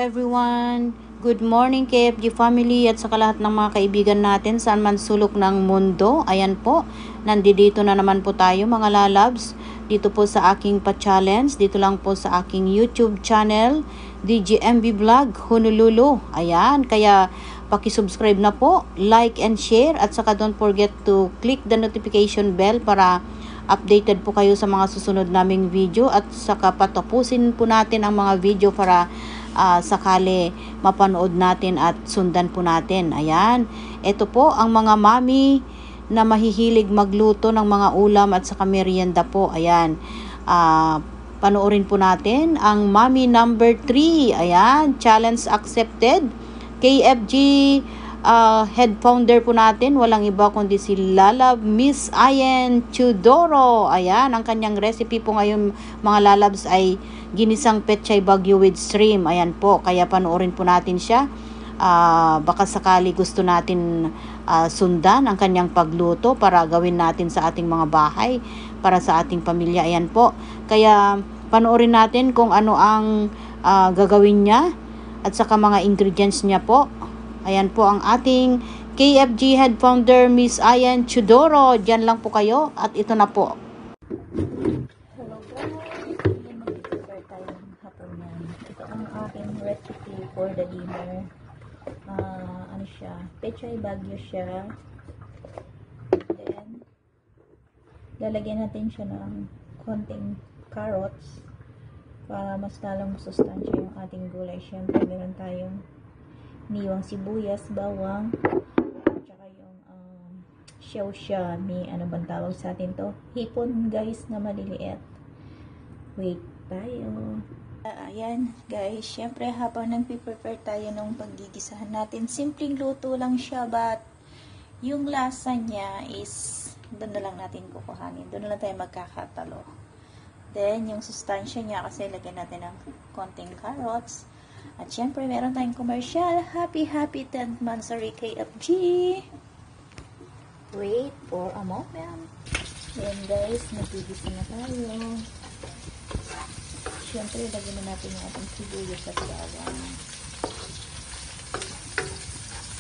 everyone! Good morning KFG family at saka lahat ng mga kaibigan natin saan man sulok ng mundo. Ayan po, nandito na naman po tayo mga lalabs. Dito po sa aking pa-challenge, dito lang po sa aking YouTube channel, DGMB Vlog Honolulu. Ayan, kaya paki-subscribe na po, like and share at saka don't forget to click the notification bell para updated po kayo sa mga susunod naming video at saka patapusin po natin ang mga video para sakali mapanood natin at sundan po natin. Ayan, ito po ang mga mami na mahihilig magluto ng mga ulam at saka merienda po. Ayan, panoorin po natin ang mami number 3. Ayan, challenge accepted. KFG head founder po natin, walang iba kundi si Lalab Miss Ayen Chudoro. Ayan, ang kanyang recipe po ngayon mga lalabs ay ginisang pechay bagyo with shrimp. Ayan po, kaya panoorin po natin siya. Baka sakali gusto natin sundan ang kanyang pagluto para gawin natin sa ating mga bahay, para sa ating pamilya. Ayan po, kaya panoorin natin kung ano ang gagawin niya at saka mga ingredients niya po. Ayan po ang ating KFG head founder, Miss Ayen Chudoro. Diyan lang po kayo at ito na po. Hello guys! Mag-prepare tayo ng hapunan. Ito ang aking recipe for the dinner. Ano siya? Pechay bagyo siya. Then, lalagyan natin siya ng konting carrots para mas lalong masustansya yung ating gulay. Siyempre, meron tayong niwang sibuyas, bawang, at saka yung siya, may ano bang tawag sa atin to? Hipon guys na maliliit. Wait tayo. Ayan guys, syempre habang nag-prepare tayo ng paggigisahan natin, simpleng luto lang siya, but yung lasa niya is doon na lang natin kukuhanin. Doon na lang tayo magkakatalo. Then, yung sustansya niya, kasi lagyan natin ng konting carrots. At syempre, meron tayong commercial. Happy 10th monthsary KFG. Wait for a moment. Ayan guys, nagigisa na tayo. Syempre, lagyan na natin yung ating sibuyas at bawang.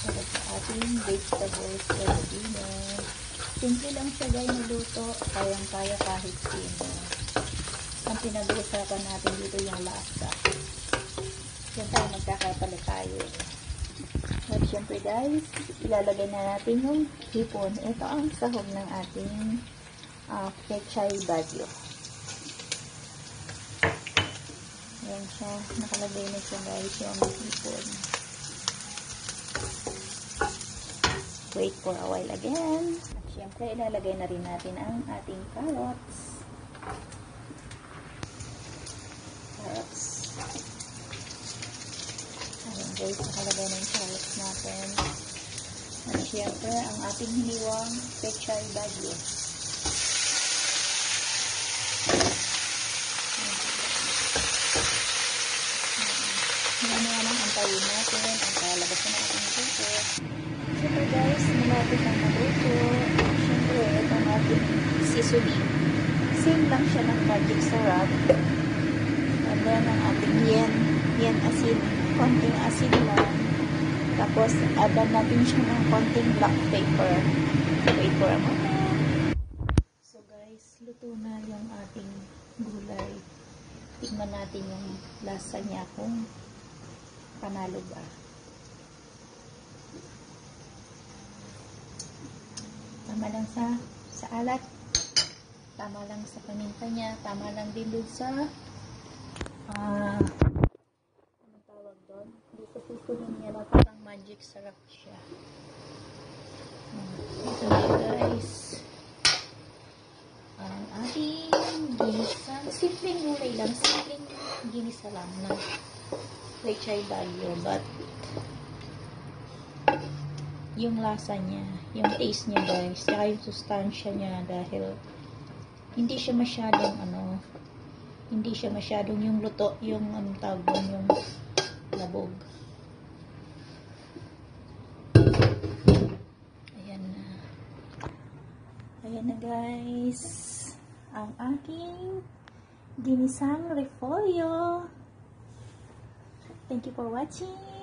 Para sa ating vegetables for dinner. Simple lang siya guys niluto. Kayang-kaya kahit sino. Ang pinag-uusapan natin dito yung lasa. Siyempre, magkakapala tayo. At syempre guys, ilalagay na natin yung hipon. Ito ang sahog ng ating pechay bagyo. Ayan siya. Nakalagay na siya guys yung hipon. Wait for a while again. At syempre, ilalagay na rin natin ang ating carrots. Ayan guys, nakalagay na yung carrots natin. At syempre, ang ating hiniwang pechay bagyo. Ngayon naman, antayin natin ang kalabas na ating luto. Syempre guys, malapit ang maluto. Syempre, itong ating seasoning. Same lang siya ng magic sarap. And then, ang ating yen asin. Konting asin lang. Tapos, add natin siya ng konting black pepper. Wait for a moment. So guys, luto na yung ating gulay. Tingnan natin yung lasa niya kung panalo ba. Tama lang sa alat. Tama lang sa paminta niya. Tama lang din dun sa anong tawag doon? Dito susunod niya na parang magic sarap siya. Ito na guys. Ang ating ginisa. Simpleng gulay lang. Simpleng ginisa lang na pechay bagyo. But yung lasa niya, yung taste niya guys, saka yung sustansya niya dahil hindi siya masyadong yung luto, yung tawag yung labog. Ayan na guys, ang aking ginisang repolyo. Thank you for watching.